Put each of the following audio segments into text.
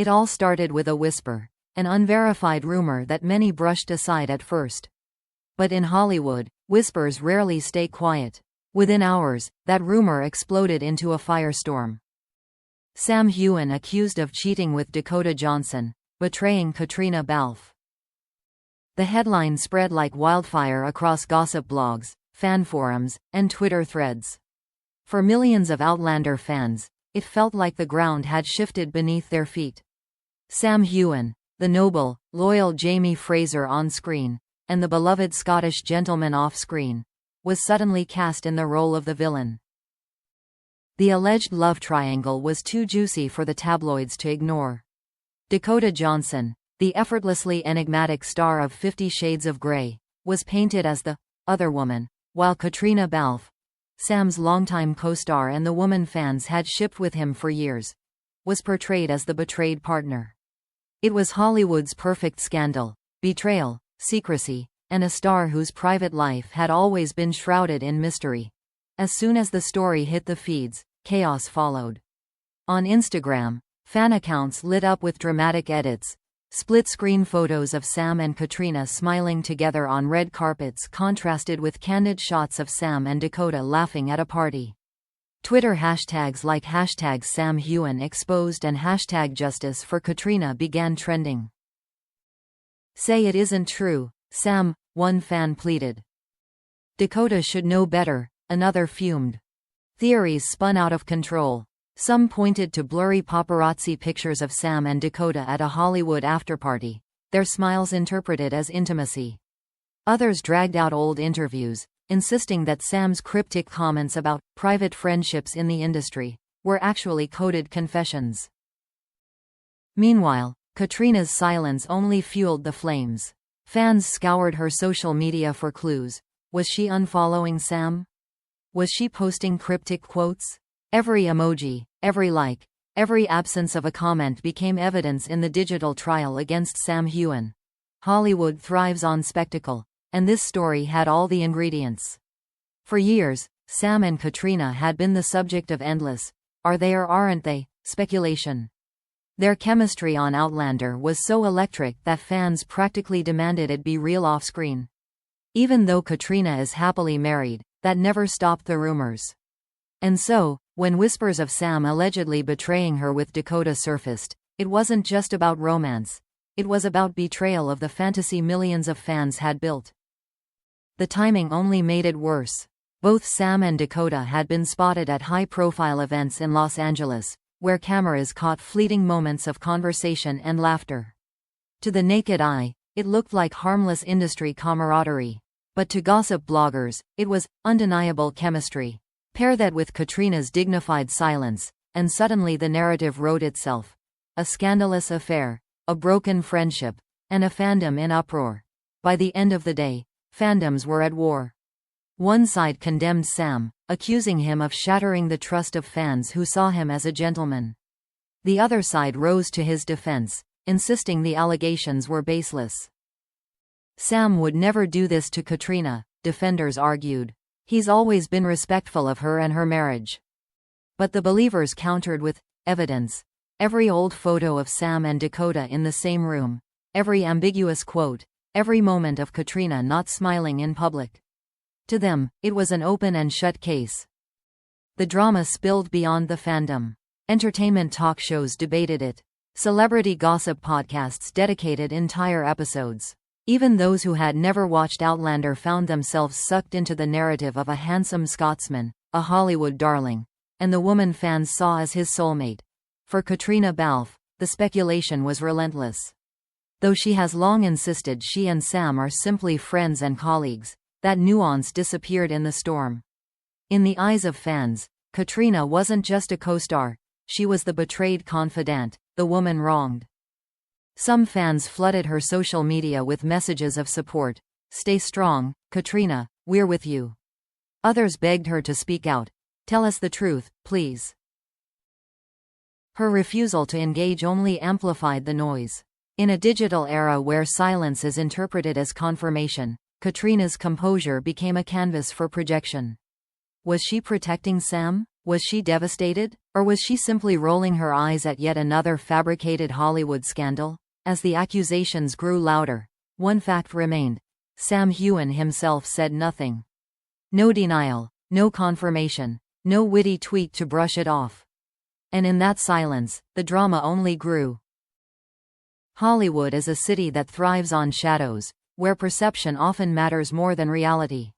It all started with a whisper, an unverified rumor that many brushed aside at first. But in Hollywood, whispers rarely stay quiet. Within hours, that rumor exploded into a firestorm. Sam Heughan accused of cheating with Dakota Johnson, betraying Caitriona Balfe. The headline spread like wildfire across gossip blogs, fan forums, and Twitter threads. For millions of Outlander fans, it felt like the ground had shifted beneath their feet. Sam Heughan, the noble, loyal Jamie Fraser on screen, and the beloved Scottish gentleman off-screen, was suddenly cast in the role of the villain. The alleged love triangle was too juicy for the tabloids to ignore. Dakota Johnson, the effortlessly enigmatic star of 50 Shades of Grey, was painted as the other woman, while Caitriona Balfe, Sam's longtime co-star and the woman fans had shipped with him for years, was portrayed as the betrayed partner. It was Hollywood's perfect scandal, betrayal, secrecy, and a star whose private life had always been shrouded in mystery. As soon as the story hit the feeds, chaos followed. On Instagram, fan accounts lit up with dramatic edits. Split-screen photos of Sam and Caitriona smiling together on red carpets contrasted with candid shots of Sam and Dakota laughing at a party. Twitter hashtags like #SamHeughanExposed and #Justice for Caitriona began trending. "Say it isn't true, Sam," one fan pleaded. "Dakota should know better," another fumed. Theories spun out of control. Some pointed to blurry paparazzi pictures of Sam and Dakota at a Hollywood afterparty, their smiles interpreted as intimacy. Others dragged out old interviews, insisting that Sam's cryptic comments about private friendships in the industry were actually coded confessions. Meanwhile, Caitriona's silence only fueled the flames. Fans scoured her social media for clues. Was she unfollowing Sam? Was she posting cryptic quotes? Every emoji, every like, every absence of a comment became evidence in the digital trial against Sam Heughan. Hollywood thrives on spectacle, and this story had all the ingredients. For years, Sam and Caitriona had been the subject of endless "are they or aren't they?" speculation. Their chemistry on Outlander was so electric that fans practically demanded it be real off-screen. Even though Caitriona is happily married, that never stopped the rumors. And so, when whispers of Sam allegedly betraying her with Dakota surfaced, it wasn't just about romance. It was about betrayal of the fantasy millions of fans had built. The timing only made it worse. Both Sam and Dakota had been spotted at high-profile events in Los Angeles, where cameras caught fleeting moments of conversation and laughter. To the naked eye, it looked like harmless industry camaraderie. But to gossip bloggers, it was undeniable chemistry. Pair that with Caitriona's dignified silence, and suddenly the narrative wrote itself. A scandalous affair, a broken friendship, and a fandom in uproar. By the end of the day, fandoms were at war. One side condemned Sam, accusing him of shattering the trust of fans who saw him as a gentleman. The other side rose to his defense, insisting the allegations were baseless. Sam would never do this to Caitriona, defenders argued. He's always been respectful of her and her marriage. But the believers countered with evidence. Every old photo of Sam and Dakota in the same room, every ambiguous quote, every moment of Caitriona not smiling in public. To them, it was an open and shut case. The drama spilled beyond the fandom. Entertainment talk shows debated it. Celebrity gossip podcasts dedicated entire episodes. Even those who had never watched Outlander found themselves sucked into the narrative of a handsome Scotsman, a Hollywood darling, and the woman fans saw as his soulmate. For Caitriona Balfe, the speculation was relentless. Though she has long insisted she and Sam are simply friends and colleagues, that nuance disappeared in the storm. In the eyes of fans, Caitriona wasn't just a co-star, she was the betrayed confidant, the woman wronged. Some fans flooded her social media with messages of support. "Stay strong, Caitriona, we're with you." Others begged her to speak out. "Tell us the truth, please." Her refusal to engage only amplified the noise. In a digital era where silence is interpreted as confirmation, Caitriona's composure became a canvas for projection. Was she protecting Sam? Was she devastated? Or was she simply rolling her eyes at yet another fabricated Hollywood scandal? As the accusations grew louder, one fact remained. Sam Heughan himself said nothing. No denial, no confirmation, no witty tweet to brush it off. And in that silence, the drama only grew. Hollywood is a city that thrives on shadows, where perception often matters more than reality.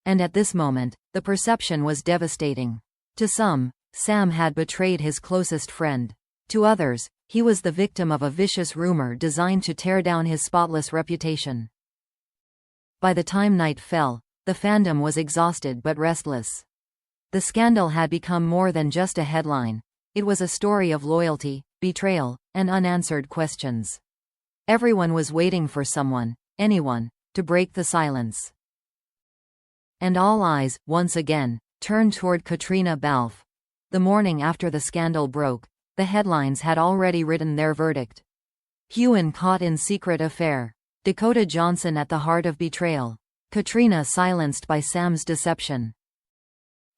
And at this moment, the perception was devastating. To some, Sam had betrayed his closest friend. To others, he was the victim of a vicious rumor designed to tear down his spotless reputation. By the time night fell, the fandom was exhausted but restless. The scandal had become more than just a headline. It was a story of loyalty, betrayal, and unanswered questions. Everyone was waiting for someone, anyone, to break the silence. And all eyes, once again, turned toward Caitriona Balfe. The morning after the scandal broke, the headlines had already written their verdict. Heughan caught in secret affair. Dakota Johnson at the heart of betrayal. Caitriona silenced by Sam's deception.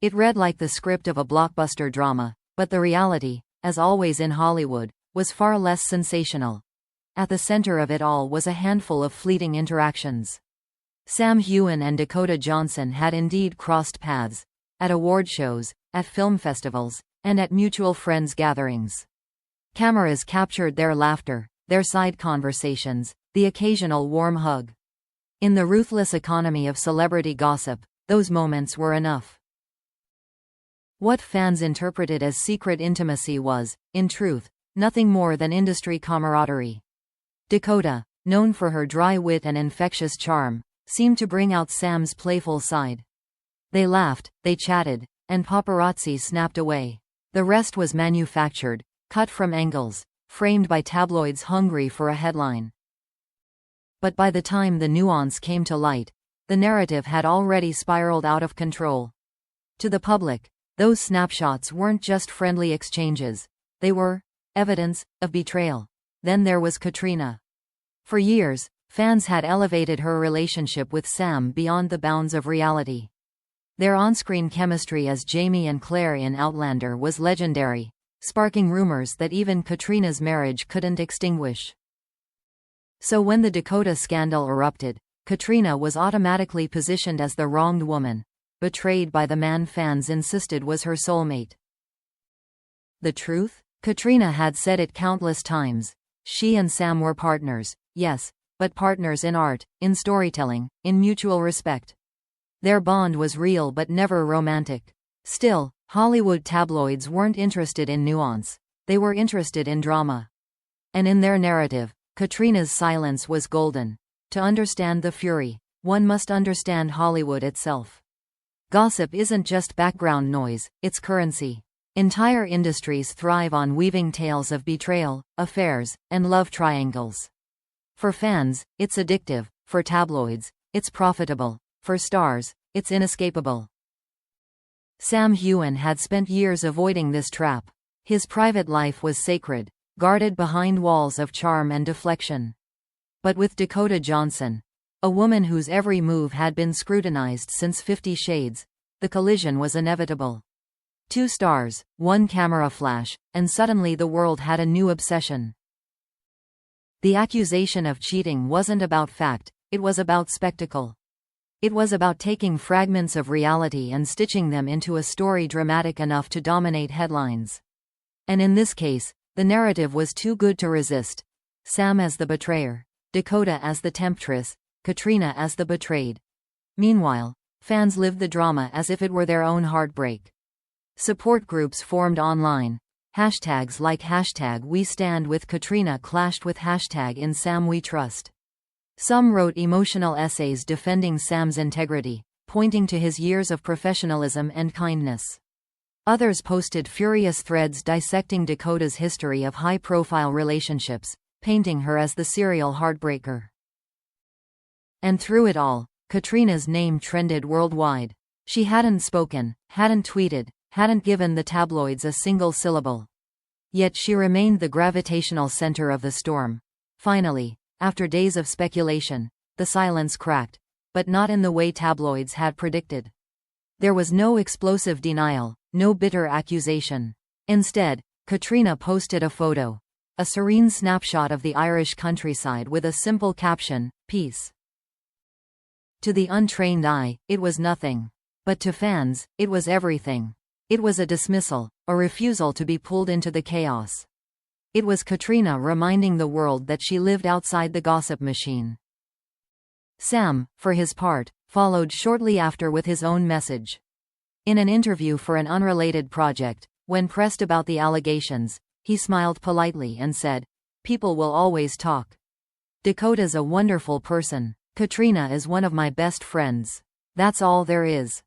It read like the script of a blockbuster drama, but the reality, as always in Hollywood, was far less sensational. At the center of it all was a handful of fleeting interactions. Sam Heughan and Dakota Johnson had indeed crossed paths. At award shows, at film festivals, and at mutual friends' gatherings. Cameras captured their laughter, their side conversations, the occasional warm hug. In the ruthless economy of celebrity gossip, those moments were enough. What fans interpreted as secret intimacy was, in truth, nothing more than industry camaraderie. Dakota, known for her dry wit and infectious charm, seemed to bring out Sam's playful side. They laughed, they chatted, and paparazzi snapped away. The rest was manufactured, cut from angles, framed by tabloids hungry for a headline. But by the time the nuance came to light, the narrative had already spiraled out of control. To the public, those snapshots weren't just friendly exchanges. They were evidence of betrayal. Then there was Caitriona. For years, fans had elevated her relationship with Sam beyond the bounds of reality. Their on-screen chemistry as Jamie and Claire in Outlander was legendary, sparking rumors that even Caitriona's marriage couldn't extinguish. So when the Dakota scandal erupted, Caitriona was automatically positioned as the wronged woman, betrayed by the man fans insisted was her soulmate. The truth? Caitriona had said it countless times. She and Sam were partners, yes, but partners in art, in storytelling, in mutual respect. Their bond was real but never romantic. Still, Hollywood tabloids weren't interested in nuance. They were interested in drama. And in their narrative, Caitriona's silence was golden. To understand the fury, one must understand Hollywood itself. Gossip isn't just background noise, it's currency. Entire industries thrive on weaving tales of betrayal, affairs, and love triangles. For fans, it's addictive. For tabloids, it's profitable. For stars, it's inescapable. Sam Heughan had spent years avoiding this trap. His private life was sacred, guarded behind walls of charm and deflection. But with Dakota Johnson, a woman whose every move had been scrutinized since 50 Shades, the collision was inevitable. 2 stars, 1 camera flash, and suddenly the world had a new obsession. The accusation of cheating wasn't about fact, it was about spectacle. It was about taking fragments of reality and stitching them into a story dramatic enough to dominate headlines. And in this case, the narrative was too good to resist. Sam as the betrayer, Dakota as the temptress, Caitriona as the betrayed. Meanwhile, fans lived the drama as if it were their own heartbreak. Support groups formed online. Hashtags like #WeStandWithCaitriona clashed with #InSamWeTrust. Some wrote emotional essays defending Sam's integrity, pointing to his years of professionalism and kindness. Others posted furious threads dissecting Dakota's history of high-profile relationships, painting her as the serial heartbreaker. And through it all, Caitriona's name trended worldwide. She hadn't spoken, hadn't tweeted, hadn't given the tabloids a single syllable. Yet she remained the gravitational center of the storm. Finally, after days of speculation, the silence cracked, but not in the way tabloids had predicted. There was no explosive denial, no bitter accusation. Instead, Caitriona posted a photo. A serene snapshot of the Irish countryside with a simple caption, "Peace." To the untrained eye, it was nothing. But to fans, it was everything. It was a dismissal, a refusal to be pulled into the chaos. It was Caitriona reminding the world that she lived outside the gossip machine. Sam, for his part, followed shortly after with his own message. In an interview for an unrelated project, when pressed about the allegations, he smiled politely and said, "People will always talk. Dakota's a wonderful person. Caitriona is one of my best friends. That's all there is.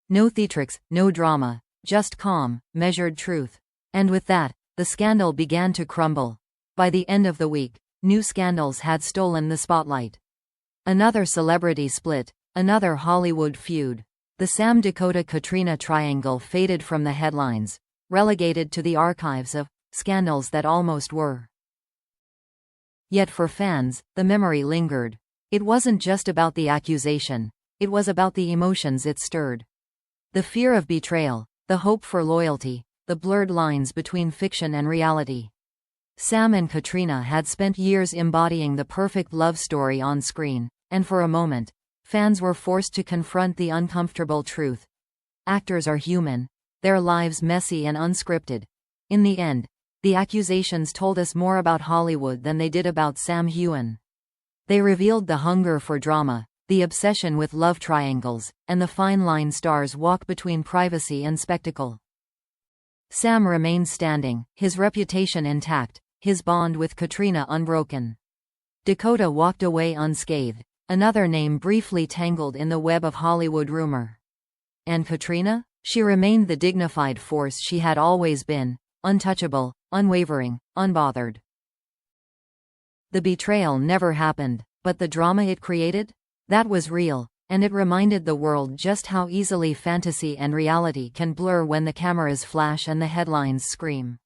No theatrics, no drama, just calm, measured truth." And with that, the scandal began to crumble. By the end of the week, new scandals had stolen the spotlight. Another celebrity split, another Hollywood feud. The Sam Dakota Caitriona triangle faded from the headlines, relegated to the archives of scandals that almost were. Yet for fans, the memory lingered. It wasn't just about the accusation, it was about the emotions it stirred. The fear of betrayal, the hope for loyalty, the blurred lines between fiction and reality. Sam and Caitriona had spent years embodying the perfect love story on screen, and for a moment, fans were forced to confront the uncomfortable truth. Actors are human, their lives messy and unscripted. In the end, the accusations told us more about Hollywood than they did about Sam Heughan. They revealed the hunger for drama, the obsession with love triangles, and the fine line stars walk between privacy and spectacle. Sam remained standing, his reputation intact, his bond with Caitriona unbroken. Dakota walked away unscathed, another name briefly tangled in the web of Hollywood rumor. And Caitriona? She remained the dignified force she had always been, untouchable, unwavering, unbothered. The betrayal never happened, but the drama it created? That was real, and it reminded the world just how easily fantasy and reality can blur when the cameras flash and the headlines scream.